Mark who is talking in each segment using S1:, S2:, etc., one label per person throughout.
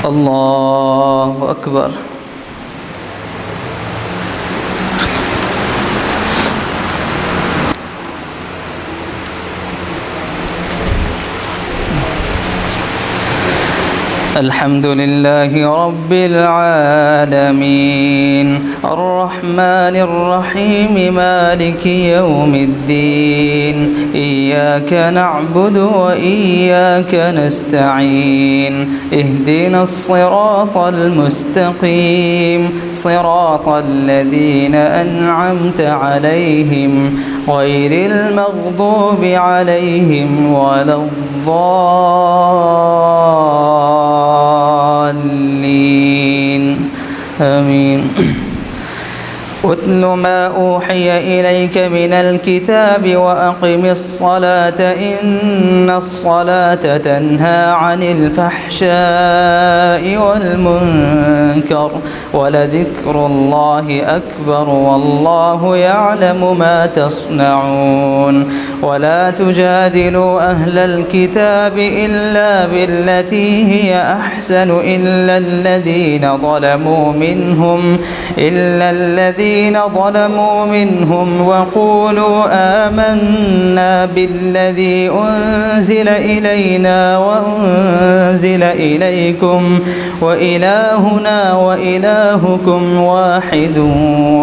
S1: الله أكبر. الحمد لله رب العالمين الرحمن الرحيم مالك يوم الدين إياك نعبد وإياك نستعين اهدنا الصراط المستقيم صراط الذين أنعمت عليهم غير المغضوب عليهم ولا الضالين آمين. أتل ما أوحي إليك من الكتاب وأقم الصلاة إن الصلاة تنهى عن الفحشاء والمنكر ولذكر الله أكبر والله يعلم ما تصنعون. ولا تجادلوا أهل الكتاب إلا بالتي هي أحسن إلا الذين ظلموا منهم وقولوا آمنا بالذي أنزل إلينا وأنزل إليكم وإلهنا وإلهكم واحد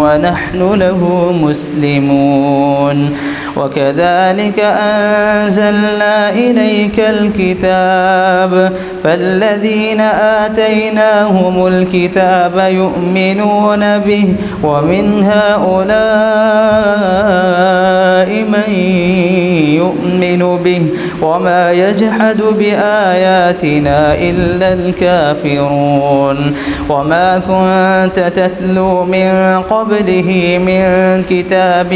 S1: ونحن له مسلمون. وكذلك أنزلنا إليك الكتاب فالذين آتيناهم الكتاب يؤمنون به ومن هؤلاء من يؤمن به وما يجحد بآياتنا إلا الكافرون. وما كنت تتلو من قبله من كتاب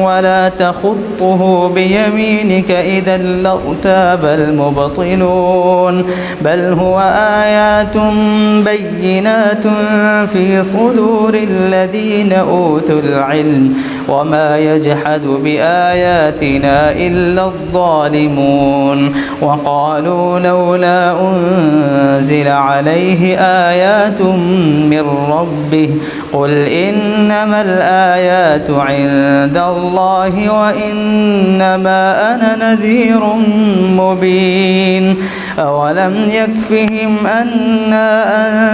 S1: ولا تخطه بيمينك إذا لارتاب المبطلون بل هو آيات بينات في صدور الذين أوتوا العلم وما يجحد بآياتنا إلا الظالمون. وقالوا لولا أنزل عليه آيات من ربه قل إنما الآيات عند الله وإنما أنا نذير مبين. أولم يكفهم أنا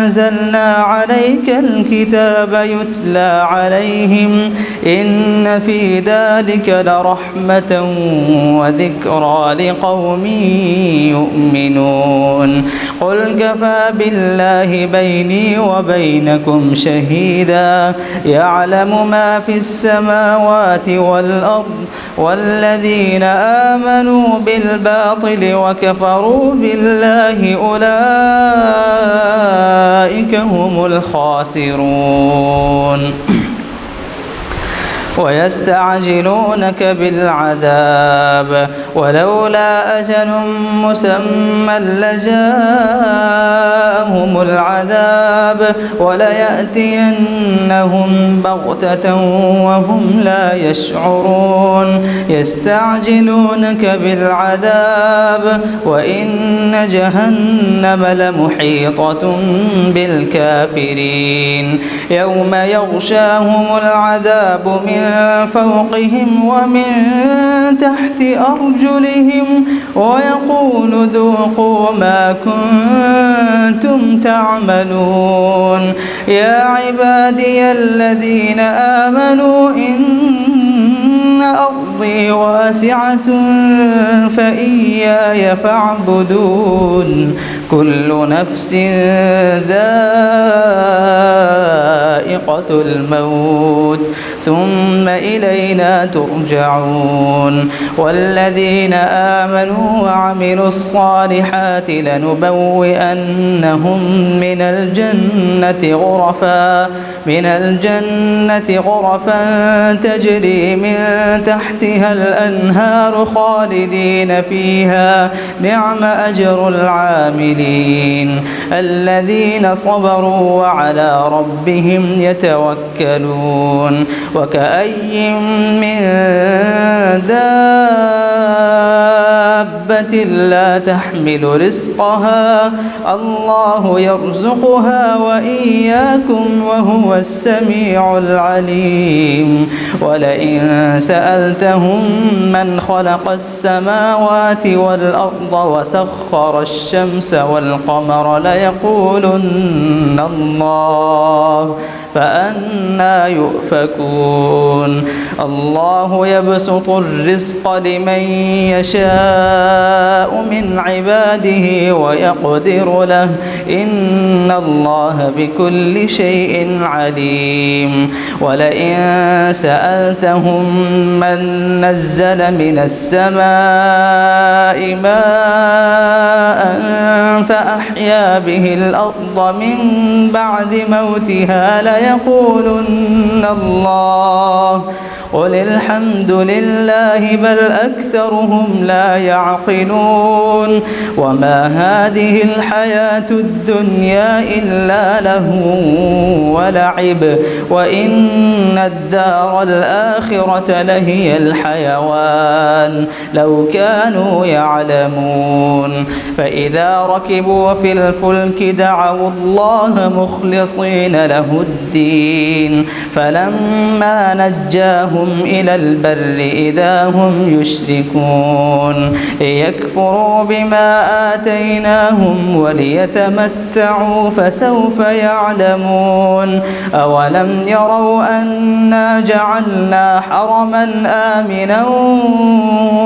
S1: أنزلنا عليك الكتاب يتلى عليهم إن في ذلك لرحمة وذكرى لقوم يؤمنون. قل كفى بالله بيني وبينكم شهيدا يعلم ما في السماوات والأرض والذين آمنوا بالباطل وكفروا بالله أولئك هم الخاسرون. ويستعجلونك بالعذاب ولولا أجل مسمى لجاءهم العذاب وليأتينهم بغتة وهم لا يشعرون. يستعجلونك بالعذاب وإن جهنم لمحيطة بالكافرين يوم يغشاهم العذاب من فوقهم ومن تحت أرجلهم ويقول ذوقوا ما كنتم تعملون. يا عبادي الذين آمنوا إن أرضي واسعة فإياي فاعبدون. كل نفس ذائقة الموت ثم إلينا ترجعون. والذين آمنوا وعملوا الصالحات لنبوئنهم من الجنة غرفا تجري من تحتها الأنهار خالدين فيها نعم أجر العاملين الذين صبروا وعلى ربهم يتوكلون. وكأي من دابة دابة لا تحمل رزقها الله يرزقها وإياكم وهو السميع العليم ولئن سألتهم من خلق السماوات والأرض وسخر الشمس والقمر ليقولن الله فأنى يؤفكون الله يبسط الرزق لمن يشاء من عباده ويقدر له إن الله بكل شيء عليم ولئن سألتهم من نزل من السماء ماء فأحيا به الأرض من بعد موتها ليقولن الله قل الحمد لله بل أكثرهم لا يعقلون وما هذه الحياة الدنيا إلا لهو ولعب وإن الدار الآخرة لهي الحيوان لو كانوا يعلمون فإذا ركبوا في الفلك دعوا الله مخلصين له الدين فلما نجاهم إلى البر إذا هم يشركون ليكفروا بما آتيناهم وليتمتعوا فسوف يعلمون أولم يروا أنا جعلنا حرما آمنا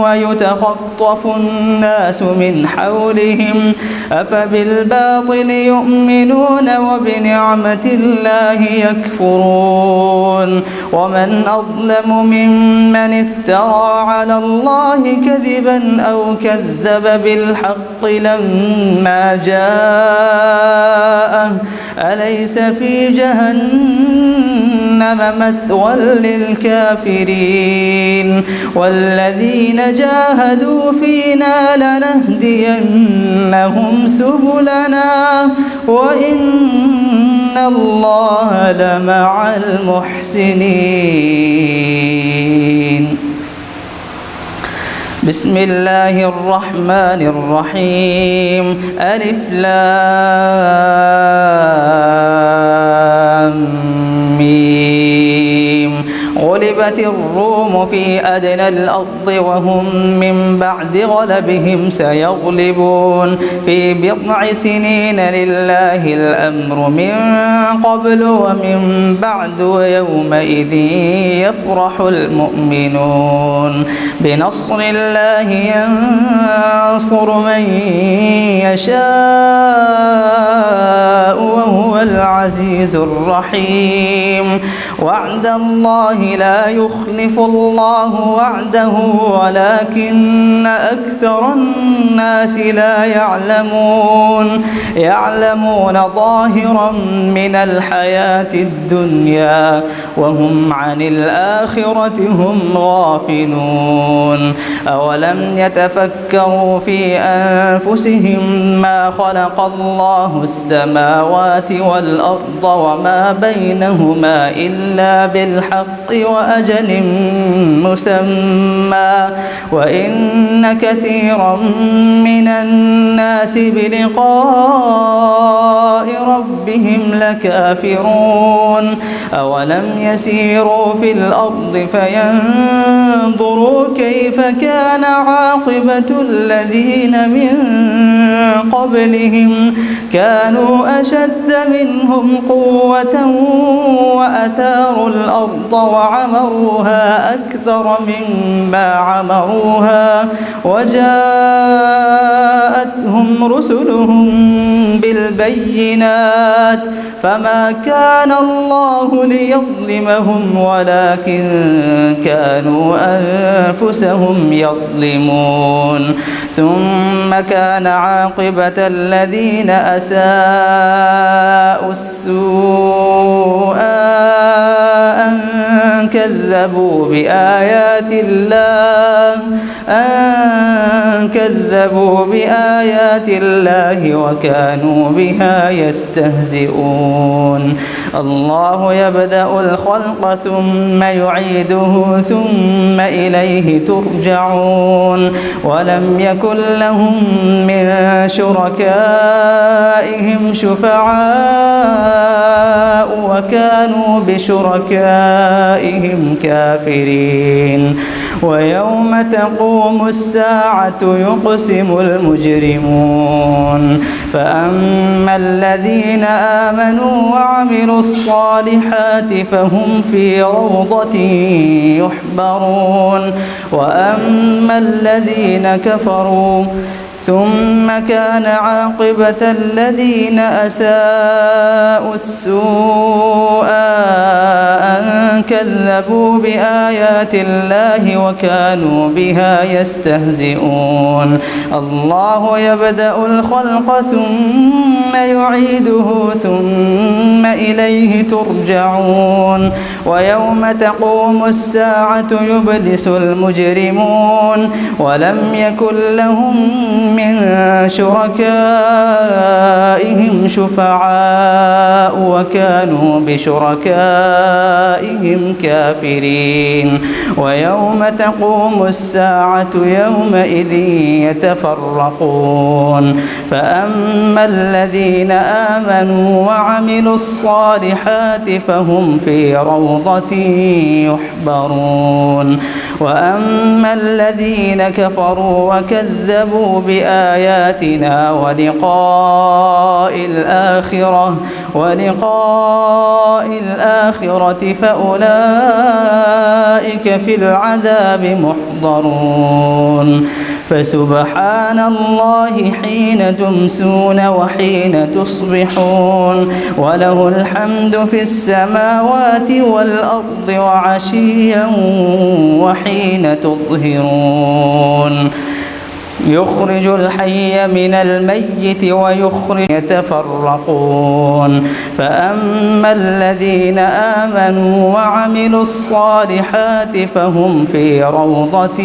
S1: ويتخطف الناس من حولهم أفبالباطل يؤمنون وبنعمة الله يكفرون ومن أظلم ممن افترى على الله كذبا أو كذب بالحق لما جاءه أليس في جهنم مثوى للكافرين والذين جاهدوا فينا لنهدينهم سبلنا وإن الله لمع المحسنين بسم الله الرحمن الرحيم ألف لام ميم غلبت الروم في أدنى الأرض وهم من بعد غلبهم سيغلبون في بضع سنين لله الأمر من قبل ومن بعد ويومئذ يفرح المؤمنون بنصر الله ينصر من يشاء وهو العزيز الرحيم وعد الله لا يخلف الله وعده ولكن أكثر الناس لا يعلمون ظاهرا من الحياة الدنيا وهم عن الآخرة هم غافلون أولم يتفكروا في أنفسهم ما خلق الله السماوات والأرض وما بينهما إلا بالحق وأجل مسمى وإن كثيرا من الناس بلقاء ربهم لكافرون أولم يسيروا في الأرض فينظروا كيف كان عاقبة الذين من قبلهم كانوا أشد منهم قوة وأثاروا الأرض وعمروها أكثر مما عمروها وجاءتهم رسلهم بالبينات فما كان الله ليظلمهم ولكن كانوا أنفسهم يظلمون ثم كان عاقبة الذين أساءوا السوء أن كذبوا بآيات الله وكانوا بها يستهزئون. الله يبدأ الخلق ثم يعيده ثم إليه ترجعون. ولم يكن لهم من شركائهم شفعاء وكانوا بشركائهم كافرين. ويوم تقوم الساعة يقسم المجرمون فأما الذين آمنوا وعملوا الصالحات فهم في روضة يحبرون. وأما الذين كفروا ثم كان عاقبة الذين أساءوا السوء أن كذبوا بآيات الله وكانوا بها يستهزئون. الله يبدأ الخلق ثم يعيده ثم إليه ترجعون. ويوم تقوم الساعة يبلس المجرمون ولم يكن لهم من شركائهم شفعاء وكانوا بشركائهم كافرين. ويوم تقوم الساعة يومئذ يتفرقون فأما الذين آمنوا وعملوا الصالحات فهم في روضة يحبرون. وأما الذين كفروا وكذبوا بآياتنا ولقاء الآخرة فأولئك في العذاب محضرون. فسبحان الله حين تمسون وحين تصبحون وله الحمد في السماوات والأرض وعشيا وحين تظهرون. يخرج الحي من الميت ويخرج يتفرقون فأما الذين آمنوا وعملوا الصالحات فهم في روضة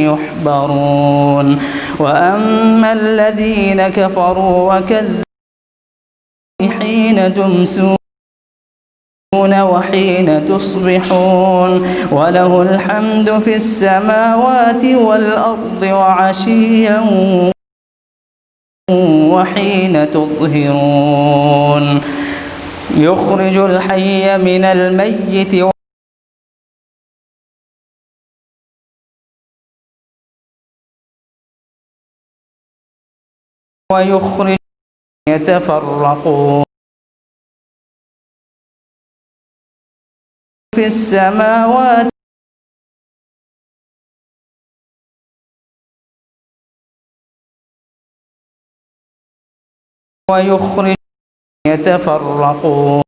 S1: يحبرون. وأما الذين كفروا وكذبوا حين تمسون وحين تصبحون وله الحمد في السماوات والأرض وعشيا وحين تظهرون. يخرج الحي من الميت ويخرج يتفرقون في السماوات ويخرج يتفرقون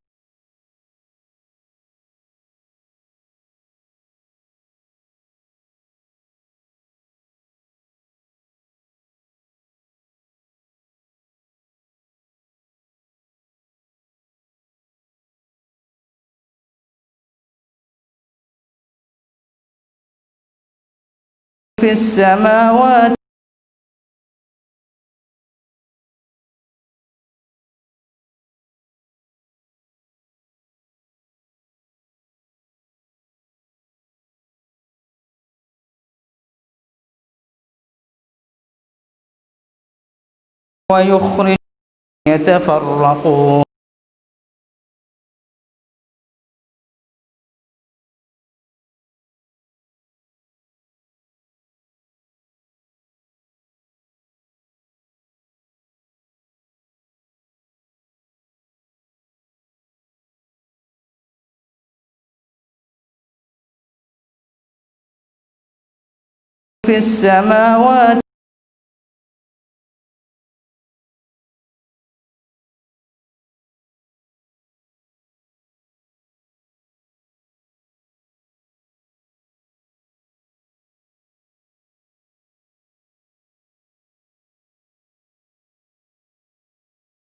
S1: في السماوات ويخرج يتفرقون في السماوات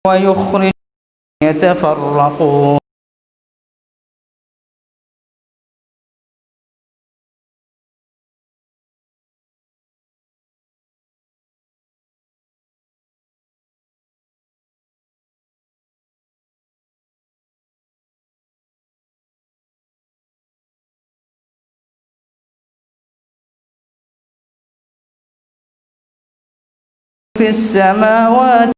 S1: ويخرج يتفرقون في السماوات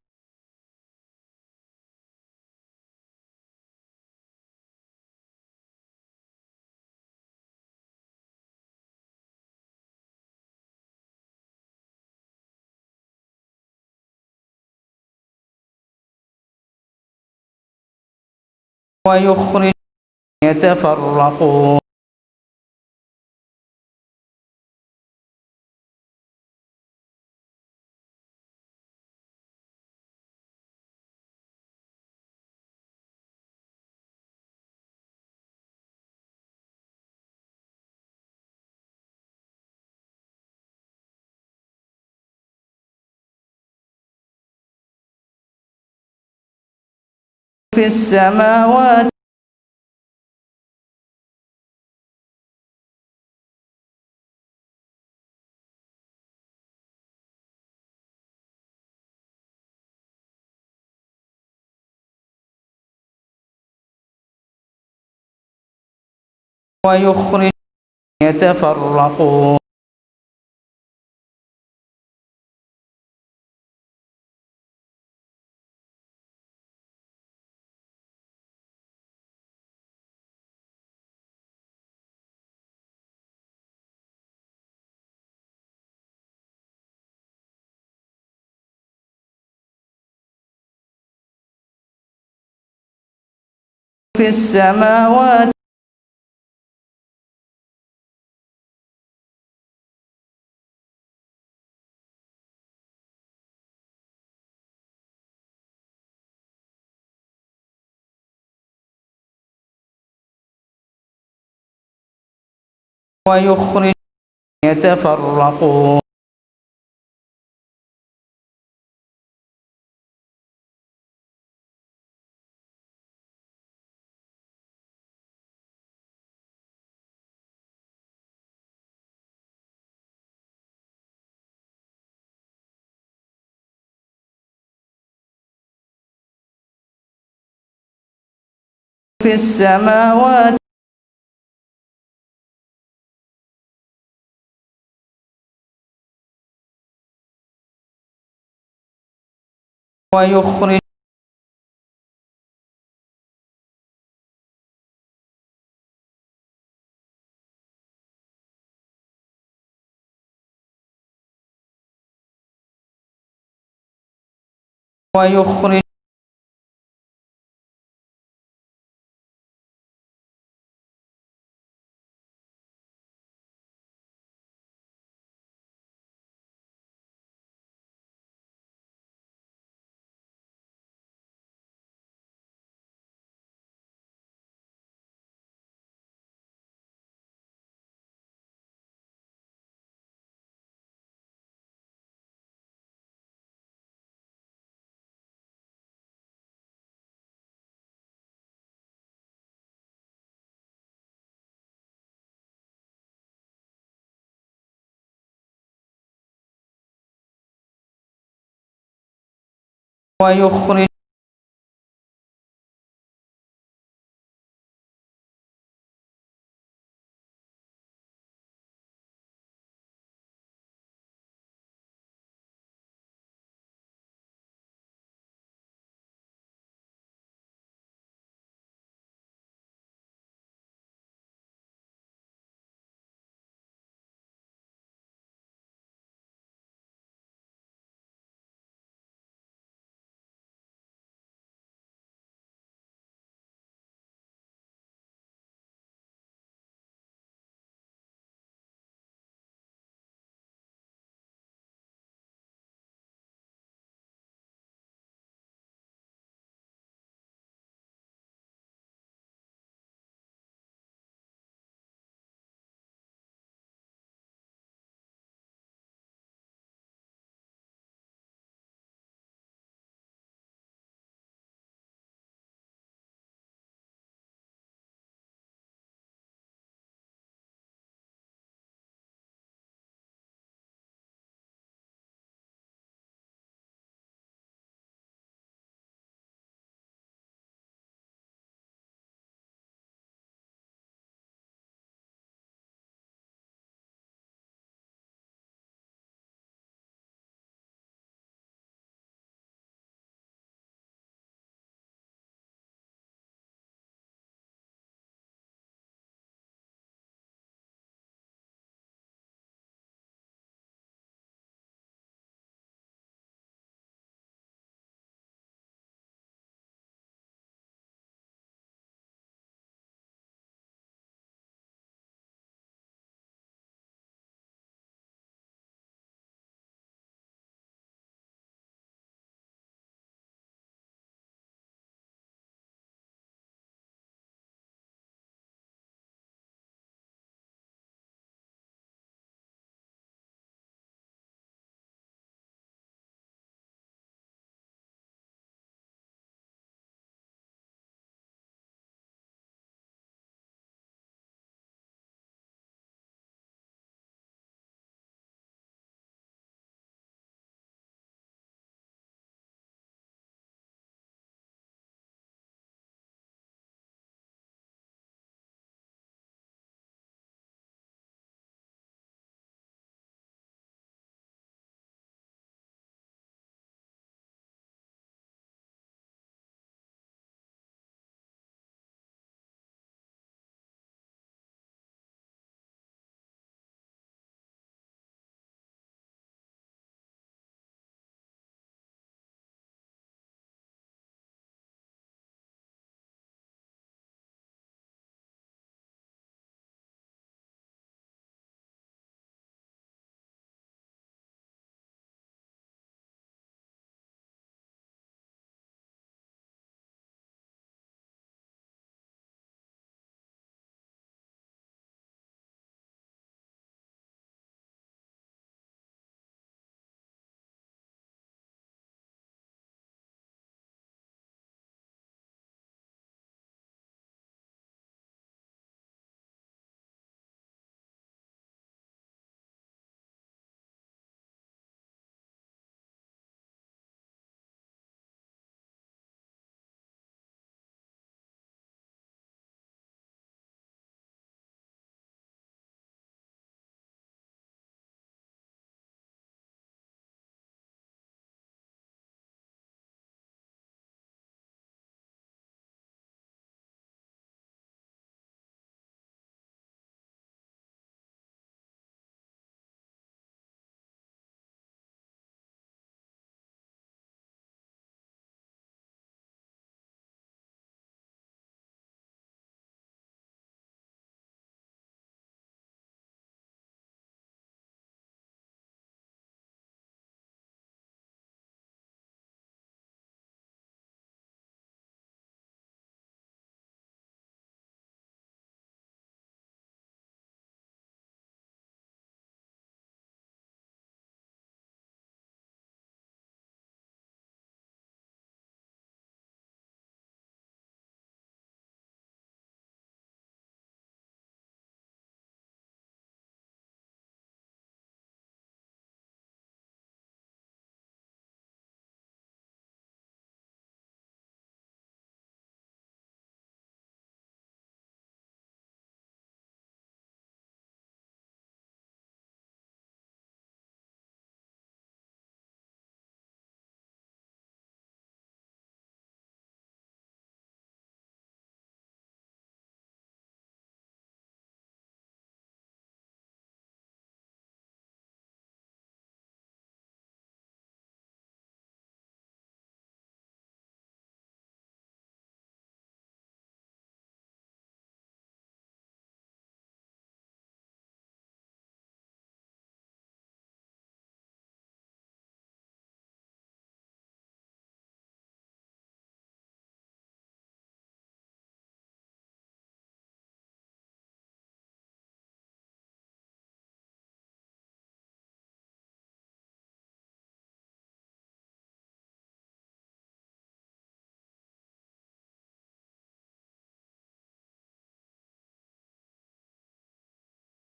S1: ويخرج يتفرقون في السماوات ويخرج يتفرقون في السماوات ويخرج يتفرقون في السماوات ويخرج ويخرج ويخرج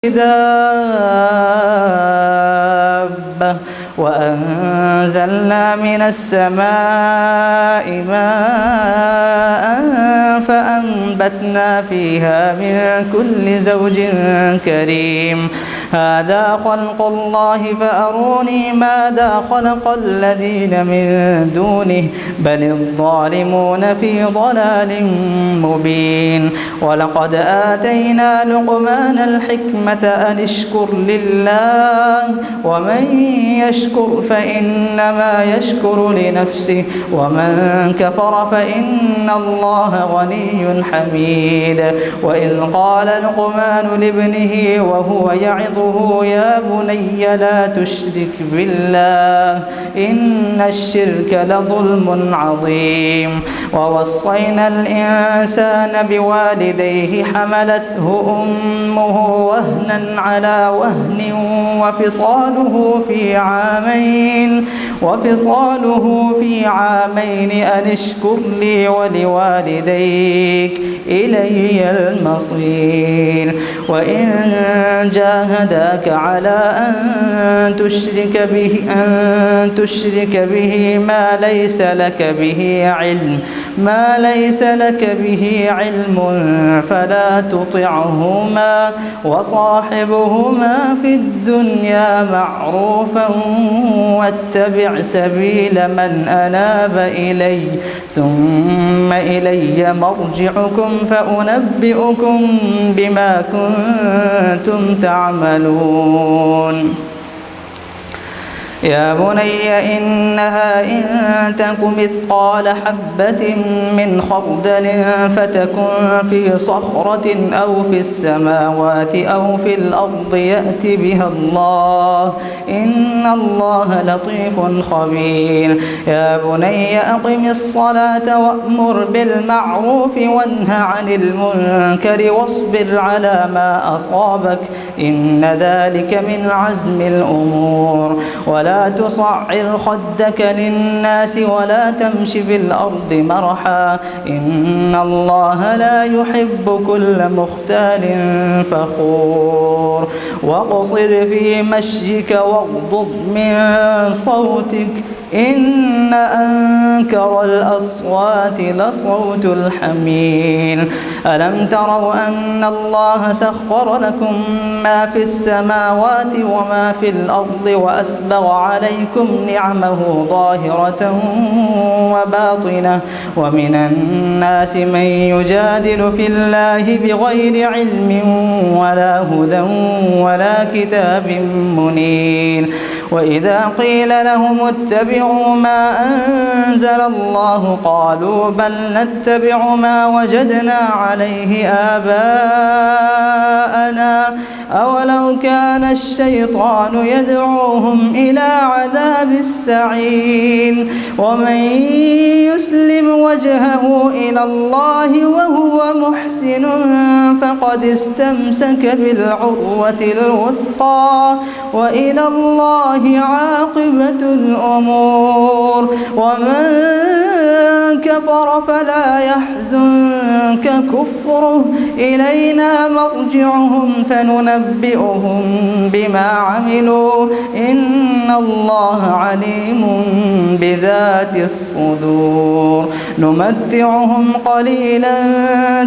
S1: دابة وأنزلنا من السماء ماء فأنبتنا فيها من كل زوج كريم هذا خلق الله فأروني ماذا خلق الذين من دونه بل الظالمون في ضلال مبين ولقد آتينا لقمان الحكمة أن اشكر لله ومن يشكر فإنما يشكر لنفسه ومن كفر فإن الله غني حميد وإذ قال لقمان لابنه وهو يعظه يا بني لا تشرك بالله إن الشرك لظلم عظيم ووصينا الإنسان بوالديه حملته أمه وهنا على وهن وفصاله في عامين أن اشكر لي ولوالديك إلي المصير وإن جاهداك على أن تشرك به ما ليس لك به علم فلا تطعهما وصاحبهما في الدنيا معروفا واتبع سبيل من أناب إلي ثم إلي مرجعكم فأنبئكم بما كنتم تعملون يا بني إنها إن تك مثقال حبة من خردل فتكن في صخرة أو في السماوات أو في الأرض يأت بها الله إن الله لطيف خبير يا بني أقم الصلاة وأمر بالمعروف وانه عن المنكر واصبر على ما أصابك إن ذلك من عزم الأمور ولا تصعر خدك للناس ولا تمش في الأرض مرحا إن الله لا يحب كل مختال فخور واقصد في مشيك واغضض من صوتك إن أنكر الأصوات لصوت الحمير ألم تروا أن الله سخر لكم ما في السماوات وما في الأرض وأسبغ عليكم نعمه ظاهرة وباطنة ومن الناس من يجادل في الله بغير علم ولا هدى ولا كتاب منير وإذا قيل لهم اتبعوا ما أنزل الله قالوا بل نتبع ما وجدنا عليه آباءنا أولو كان الشيطان يدعوهم إلى عذاب السعير ومن يسلم وجهه إلى الله وهو محسن فقد استمسك بالعروة الوثقى وإلى الله عاقبة الأمور ومن كفر فلا يحزنك كفره إلينا مرجعهم فننبئهم بما عملوا إن الله عليم بذات الصدور نمتعهم قليلا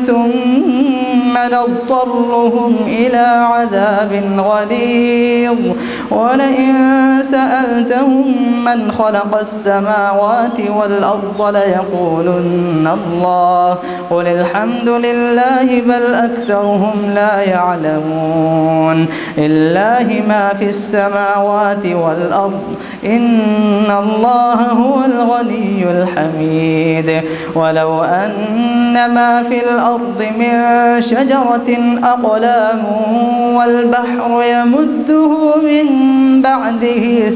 S1: ثم نضطرهم إلى عذاب غليظ ولئن سألتهم من خلق السماوات والأرض ليقولن الله قل الحمد لله بل أكثرهم لا يعلمون لله ما في السماوات والأرض إن الله هو الغني الحميد ولو أن ما في الأرض من شجرة أقلام والبحر يمده من بعده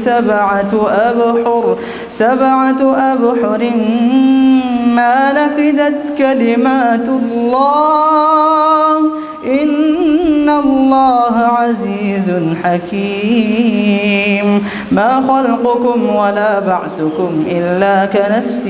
S1: سبعة أبحر ما نفدت كلمات الله إن الله عزيز حكيم. ما خلقكم ولا بعثكم إلا كنفس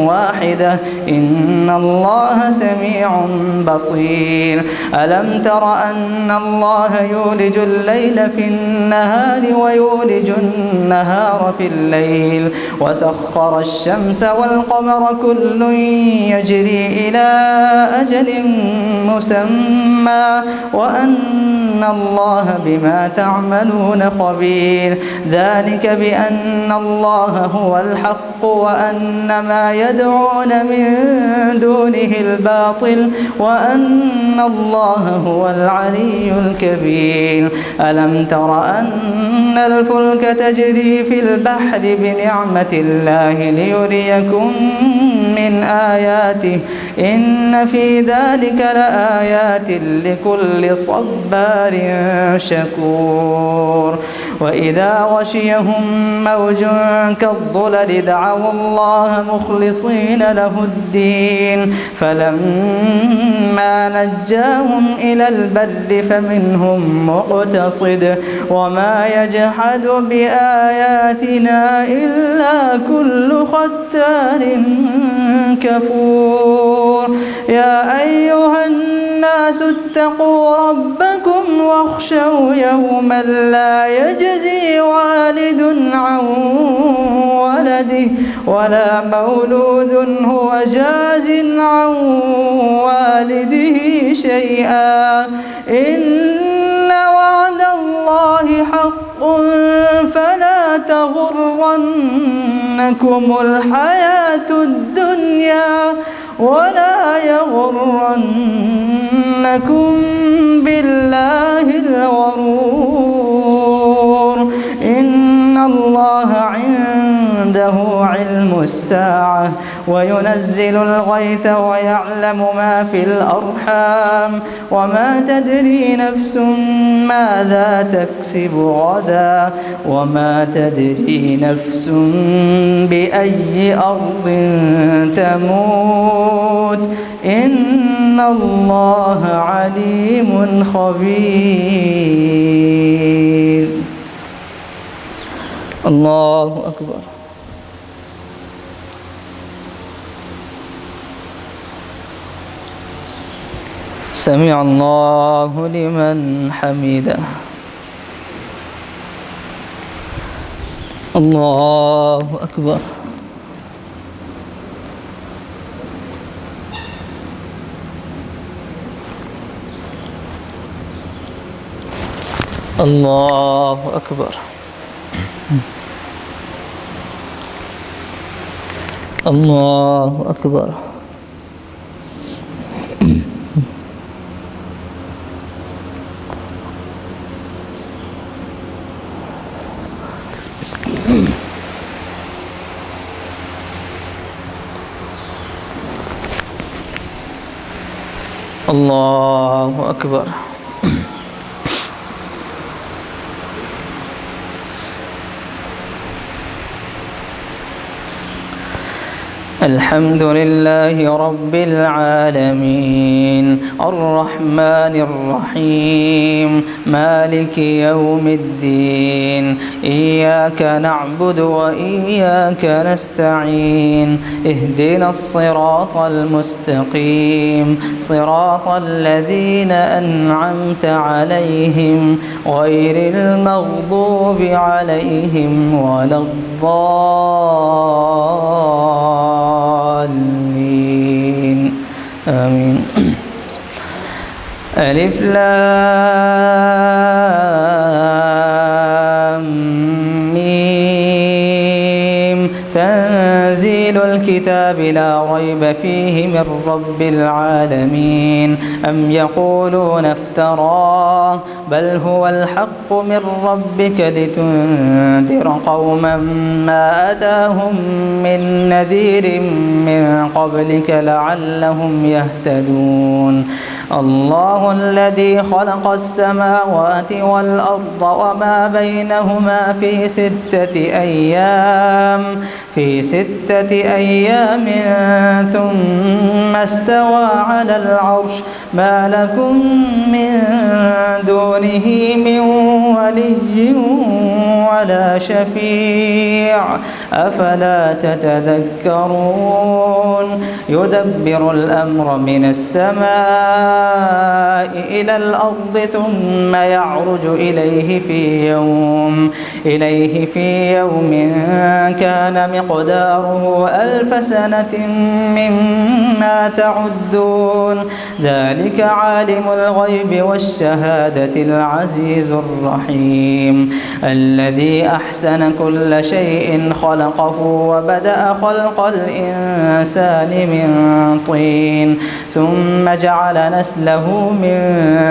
S1: واحدة إن الله سميع بصير. ألم تر أن الله يولج الليل في النهار ويولج النهار في الليل وسخر الشمس والقمر كل يجري إلى أجل مسمى وأن الله بما تعملون خبير. ذلك بأن الله هو الحق وأن ما يدعون من دونه الباطل وأن الله هو العلي الكبير. ألم تر أن الفلك تجري في البحر بنعمة الله ليريكم من آياته إن في ذلك لآيات لكل صبار شكور. وإذا غشيهم موج كالظلل دعوا الله مخلصين له الدين فلما نجاهم إلى البر فمنهم مقتصد وما يجحد بآياتنا إلا كل ختار كفور. يا أيها الناس اتقوا ربكم واخشوا يوما لا يجزي والد عن ولده ولا مولود هو جاز عن والده شيئا إن وعد الله حق فلا تغرنكم الحياة الدنيا ولا يغرنكم بالله الغرور. إن الله عنده علم الساعة وينزل الغيث ويعلم ما في الأرحام وما تدري نفس ماذا تكسب غدا وما تدري نفس بأي أرض تموت إن الله عليم خبير. الله أكبر. سمع الله لمن حمده. الله أكبر. الله أكبر. الله أكبر. الله أكبر. الحمد لله رب العالمين الرحمن الرحيم مالك يوم الدين إياك نعبد وإياك نستعين اهدنا الصراط المستقيم صراط الذين أنعمت عليهم غير المغضوب عليهم ولا الضالين آمين. ألف لام ميم تنزيل الكتاب لا ريب فيه من رب العالمين أم يقولون افتراه بل هو الحق من ربك لتنذر قوما ما أتاهم من نذير من قبلك لعلهم يهتدون. الله الذي خلق السماوات والأرض وما بينهما في ستة أيام ثم استوى على العرش ما لكم من دونه من ولي ولا شفيع أفلا تتذكرون في الأمر من السماء إلى الأرض ثم يعرج إليه في يوم كان مقداره 1000 سنة مما تعدون ذلك عالم الغيب والشهادة العزيز الرحيم الذي أحسن كل شيء خلقه وبدأ خلق الإنسان من طين ثم جعل نسله من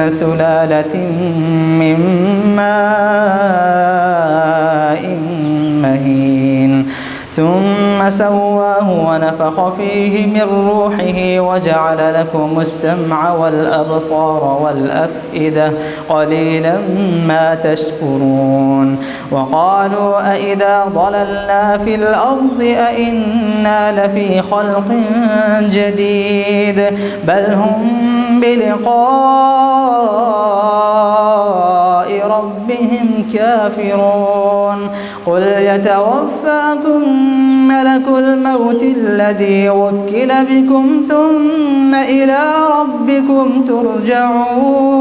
S1: سلالة من ماء مهين ثم سواه ونفخ فيه من روحه وجعل لكم السمع والأبصار والأفئدة قليلا ما تشكرون وقالوا أإذا ضللنا في الأرض أإنا لفي خلق جديد بل هم بلقاء ربهم كافرون قل يتوفاكم ملك الموت الذي وكل بكم ثم إلى ربكم ترجعون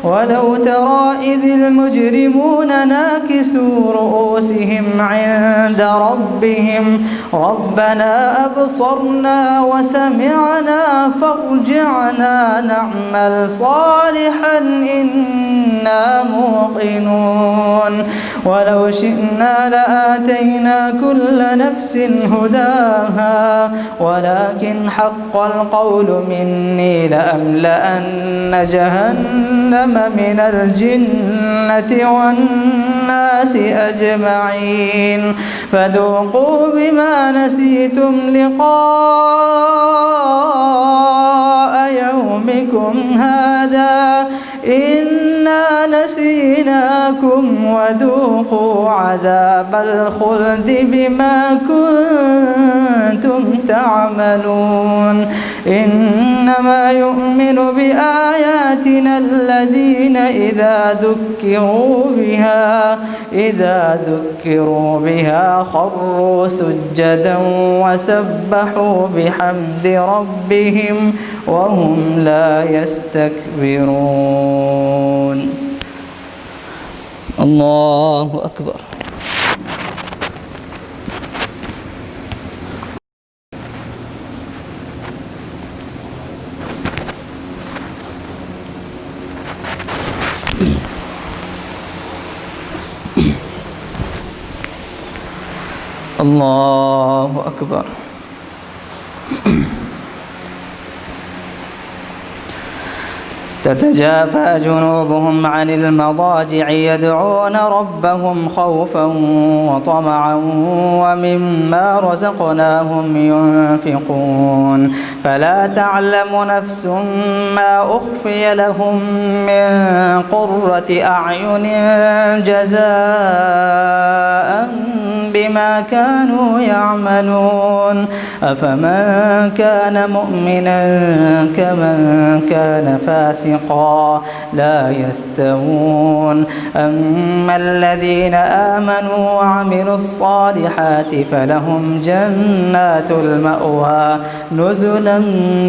S1: ولو ترى إذ المجرمون ناكسوا رؤوسهم عند ربهم ربنا أبصرنا وسمعنا فارجعنا نعمل صالحا إنا موقنون ولو شئنا لآتينا كل نفس هداها ولكن حق القول مني لأملأن جهنم من الجنة والناس أجمعين فذوقوا بما نسيتم لقاء يومكم هذا إنا نسيناكم وذوقوا عذاب الخلد بما كنتم تعملون إنما يؤمن بآياتنا الذين إذا ذكروا بها خروا سجدا وسبحوا بحمد ربهم وهم لا يستكبرون الله أكبر الله أكبر تتجافى جنوبهم عن المضاجع يدعون ربهم خوفا وطمعا ومما رزقناهم ينفقون فلا تعلم نفس ما أخفي لهم من قرة أعين جزاء بما كانوا يعملون أفمن كان مؤمنا كمن كان فاسقا لا يستوون أما الذين آمنوا وعملوا الصالحات فلهم جنات المأوى نزلا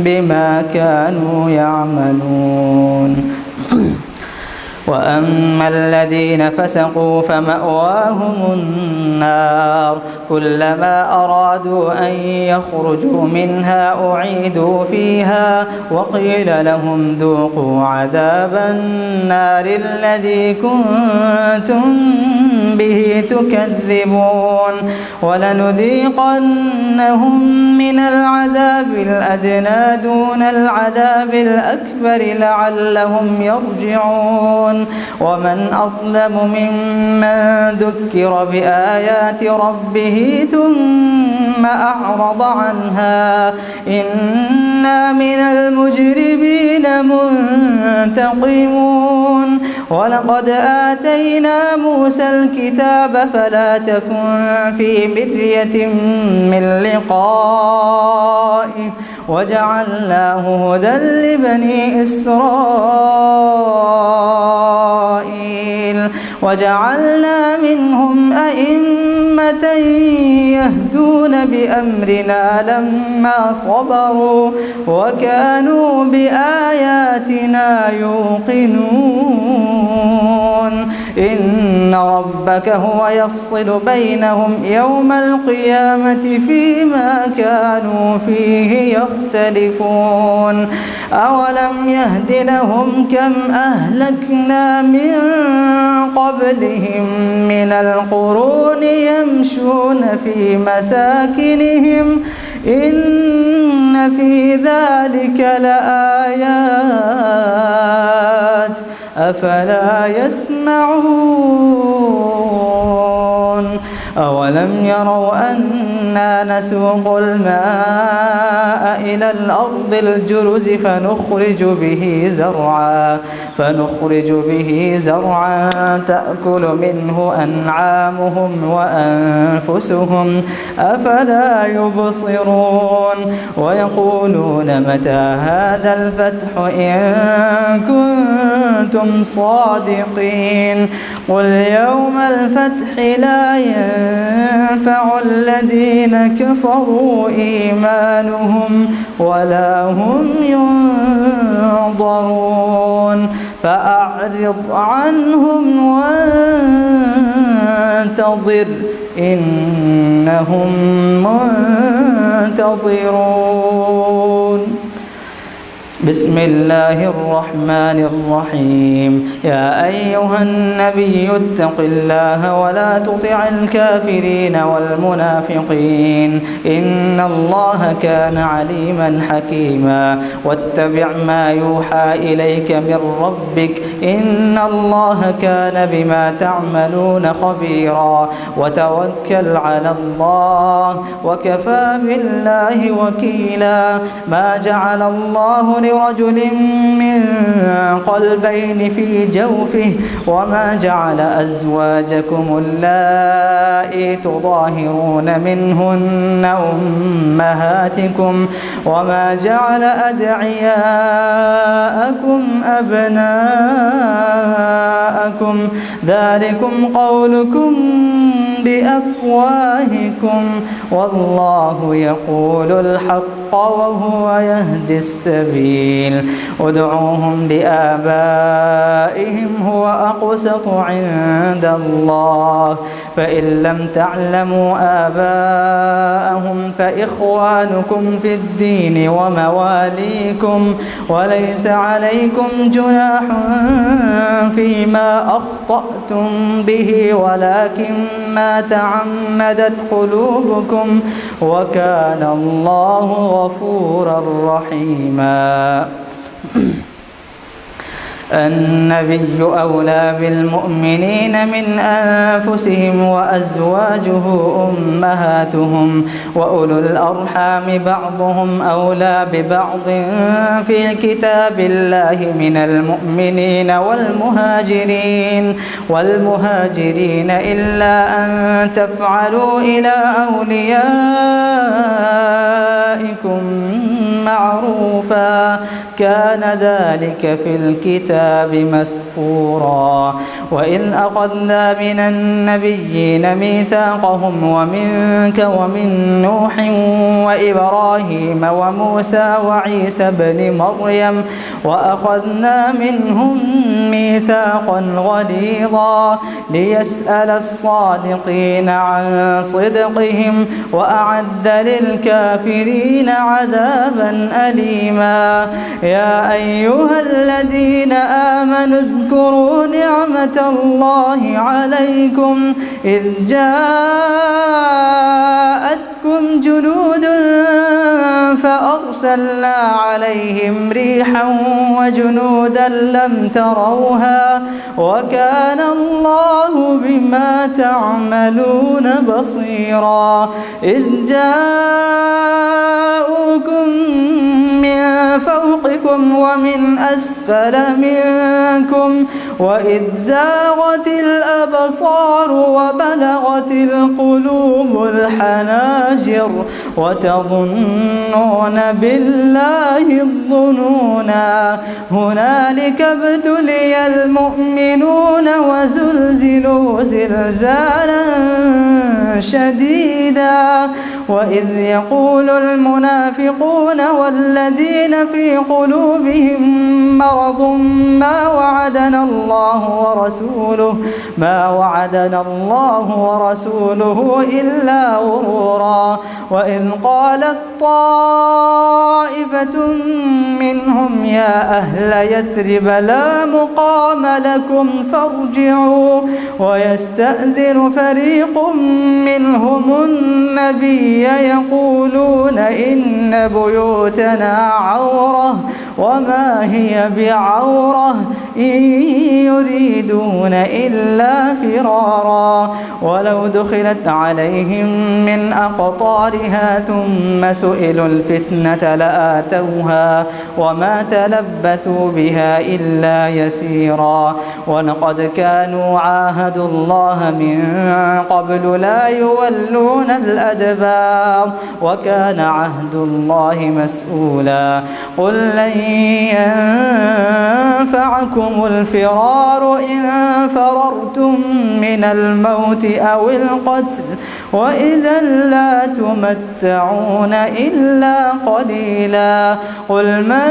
S1: بما كانوا يعملون وأما الذين فسقوا فمأواهم النار كلما أرادوا أن يخرجوا منها أعيدوا فيها وقيل لهم ذوقوا عذاب النار الذي كنتم به تكذبون ولنذيقنهم من العذاب الأدنى دون العذاب الأكبر لعلهم يرجعون ومن أظلم ممن ذكر بآيات ربه ثم أعرض عنها إنا من المجرمين منتقمون ولقد آتينا موسى الكتاب فلا تكن في مرية من لقائه وجعلناه هدى لبني إسرائيل وجعلنا منهم أئمة يهدون بأمرنا لما صبروا وكانوا بآياتنا يوقنون إن ربك هو يفصل بينهم يوم القيامة فيما كانوا فيه يختلفون أولم يهد لهم كم أهلكنا من قبلهم من القرون يمشون في مساكنهم إن في ذلك لآيات أفلا يسمعون أولم يروا أنا نسوق الماء إلى الأرض الجرز فنخرج به زرعا تأكل منه أنعامهم وأنفسهم أفلا يبصرون ويقولون متى هذا الفتح إن كنتم صادقين قل يوم الفتح لا ينفع الذين كفروا إيمانهم ولا هم ينظرون فأعرض عنهم وانتظر إنهم منتظرون بسم الله الرحمن الرحيم يا أيها النبي اتق الله ولا تطع الكافرين والمنافقين إن الله كان عليما حكيما واتبع ما يوحى إليك من ربك إن الله كان بما تعملون خبيرا وتوكل على الله وكفى بالله وكيلا ما جعل الله لرجل من قلبين في جوفه وما جعل أزواجكم اللائي تظاهرون منهن أمهاتكم وما جعل أدعياءكم أبناءكم ذلكم قولكم بأفواهكم والله يقول الحق وهو يهدي السبيل ادعوهم لآبائهم هو أقسط عند الله فإن لم تعلموا آباءهم فإخوانكم في الدين ومواليكم وليس عليكم جناح فيما أخطأتم به ولكن ما تعمدت قلوبكم وكان الله غفورا رحيما النبي أولى بالمؤمنين من أنفسهم وأزواجه أمهاتهم وأولو الأرحام بعضهم أولى ببعض في كتاب الله من المؤمنين والمهاجرين إلا أن تفعلوا إلى أوليائكم معروفا كان ذلك في الكتاب مسطورا وإذ أخذنا من النبيين ميثاقهم ومنك ومن نوح وإبراهيم وموسى وعيسى بن مريم وأخذنا منهم ميثاقا غليظا ليسأل الصادقين عن صدقهم وأعد للكافرين عذابا أليما يا أيها الذين آمنوا اذكروا نعمة الله عليكم إذ جاءتكم جنود فأرسلنا عليهم ريحا وجنودا لم تروها وكان الله بما تعملون بصيرا إذ جاءوكم من فوقكم فوقكم ومن أسفل منكم وإذ زاغت الأبصار وبلغت القلوب الحناجر وتظنون بالله الظنونا هنالك ابتلي المؤمنون وزلزلوا زلزالا شديدا وإذ يقول المنافقون والذين في قلوبهم مرض ما وعدنا الله ورسوله إلا غرورا وإذ قالت طائفة منهم يا أهل يثرب لا مقام لكم فارجعوا ويستأذن فريق منهم النبي يقولون إن بيوتنا عورة وما هي بعورة إن يريدون إلا فرارا ولو دخلت عليهم من أقطارها ثم سئلوا الفتنة لآتوها وما تلبثوا بها إلا يسيرا ولقد كانوا عاهدوا الله من قبل لا يولون الأدبار وكان عهد الله مسؤولا قل لن ينفعكم الفرار إن فررتم من الموت أو القتل وإذا لا تمتعون إلا قليلا قل من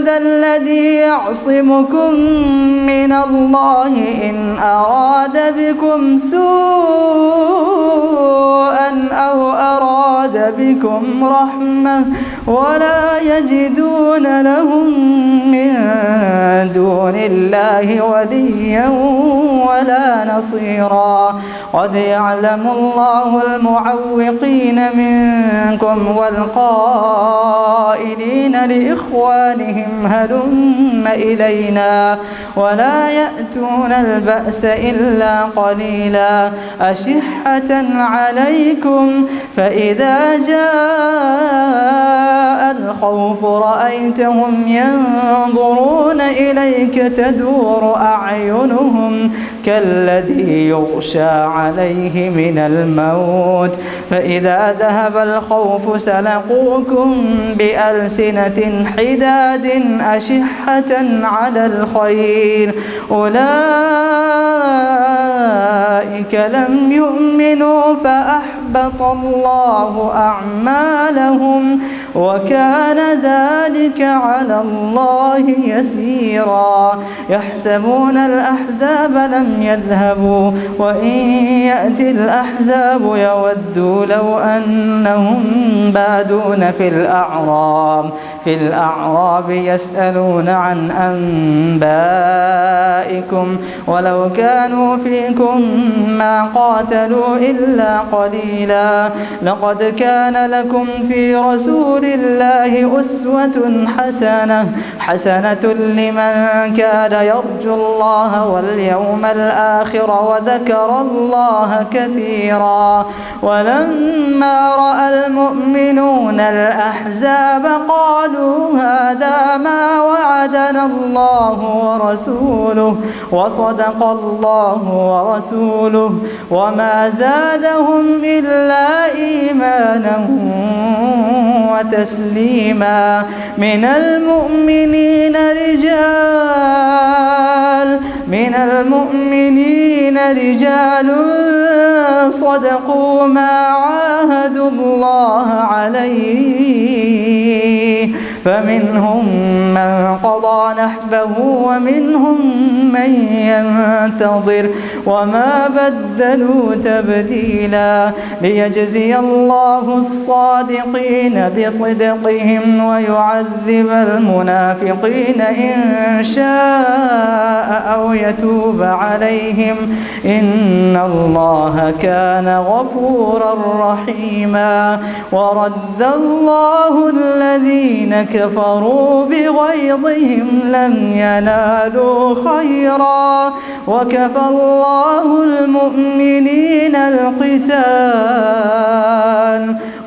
S1: ذا الذي يعصمكم من الله إن أراد بكم سوءا أو أراد بكم رحمة ولا يجدون لهم من دون الله وليا ولا نصيرا قد يعلم الله المعوقين منكم والقائلين لإخوانهم هلم إلينا ولا يأتون البأس إلا قليلا أشحة عليكم فإذا جاء الخوف رأيتهم ينظرون إليك تدور أعينهم كالذي يغشى عليه من الموت فإذا ذهب الخوف سلقوكم بألسنة حداد أشحة على الخير أولئك لم يؤمنوا فأحبط الله أعمالهم وكان ذلك على الله يسيرا يحسبون الأحزاب لم يذهبوا وإن يأتي الأحزاب يودوا لو أنهم بادون في الأعراب يسألون عن أنبائكم ولو كانوا فيكم ما قاتلوا إلا قليلا لقد كان لكم في رسول الله أسوة حسنة لمن كان يرجو الله واليوم الآخر وذكر الله كثيرا ولما رأى المؤمنون الأحزاب قالوا هذا ما وعدنا الله ورسوله وصدق الله ورسوله وما زادهم إلا إيمانا وتسليما من المؤمنين رجال صدقوا ما عاهدوا الله عليه فمنهم من قضى نحبه ومنهم من ينتظر وما بدلوا تبديلا ليجزي الله الصادقين بصدقهم ويعذب المنافقين إن شاء أو يتوب عليهم إن الله كان غفورا رحيما ورد الله الذين كفروا بغيظهم لم ينالوا خيرا وكفى الله المؤمنين القتال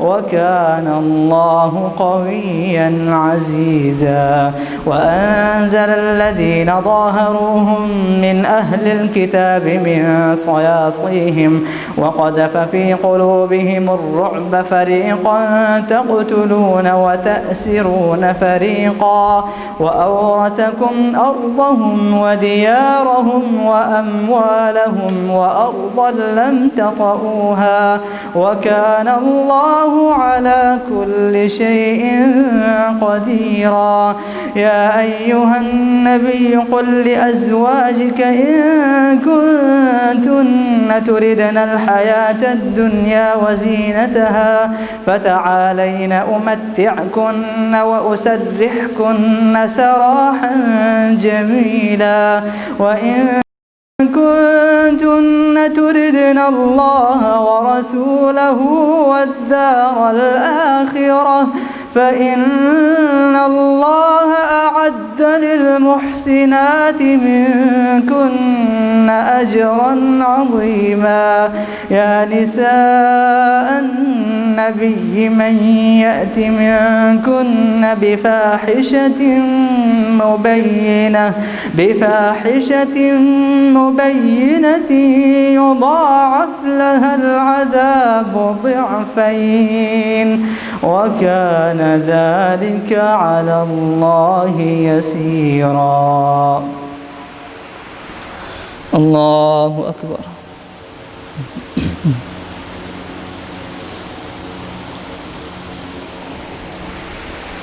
S1: وكان الله قويا عزيزا وأنزل الذين ظاهروهم من أهل الكتاب من صياصيهم وقذف في قلوبهم الرعب فريقا تقتلون وتأسرون فريقا وأورثكم أرضهم وديارهم وأموالهم وأرضا لم تطئوها وكان الله على كل شيء قديرا يا أيها النبي قل لأزواجك إن كنتن تردن الحياة الدنيا وزينتها فتعالين أمتعكن وأسرحكن سراحا جميلا وإن كنتن تردن الله ورسوله والدار الآخرة فإن الله أعد للمحسنات منكن أجرا عظيما يا نساء النبي من يأت منكن بفاحشة مبينة يضاعف لها العذاب ضعفين وكان ذلك على الله يسيرا. الله أكبر.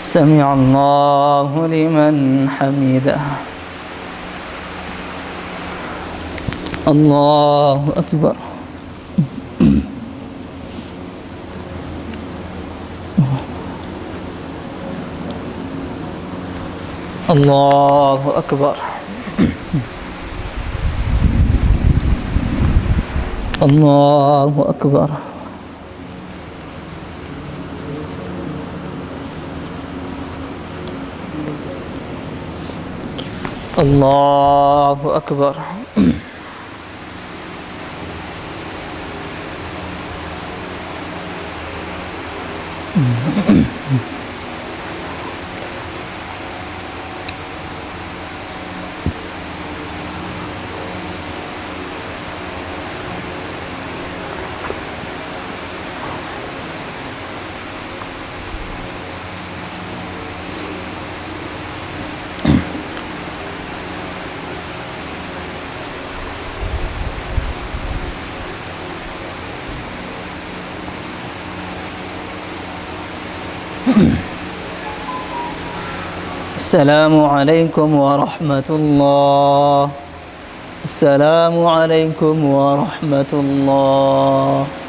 S1: سمع الله لمن حمده. الله أكبر. الله أكبر. الله أكبر. الله أكبر. السلام عليكم ورحمة الله. السلام عليكم ورحمة الله.